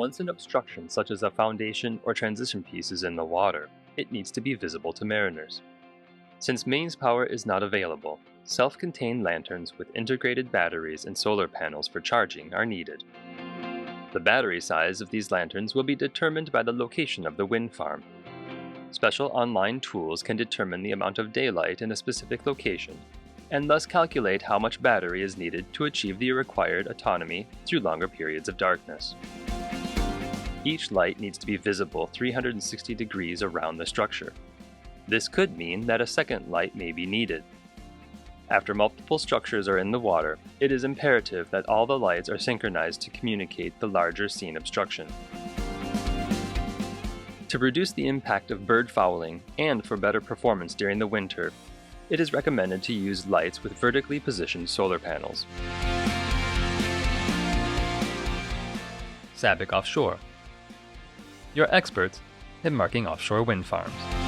Once an obstruction such as a foundation or transition piece is in the water, it needs to be visible to mariners. Since mains power is not available, self-contained lanterns with integrated batteries and solar panels for charging are needed. The battery size of these lanterns will be determined by the location of the wind farm. Special online tools can determine the amount of daylight in a specific location, and thus calculate how much battery is needed to achieve the required autonomy through longer periods of darkness. Each light needs to be visible 360 degrees around the structure. This could mean that a second light may be needed. After multiple structures are in the water, it is imperative that all the lights are synchronized to communicate the larger scene obstruction. To reduce the impact of bird fouling and for better performance during the winter, it is recommended to use lights with vertically positioned solar panels. Sabik Offshore, your experts in marking offshore wind farms.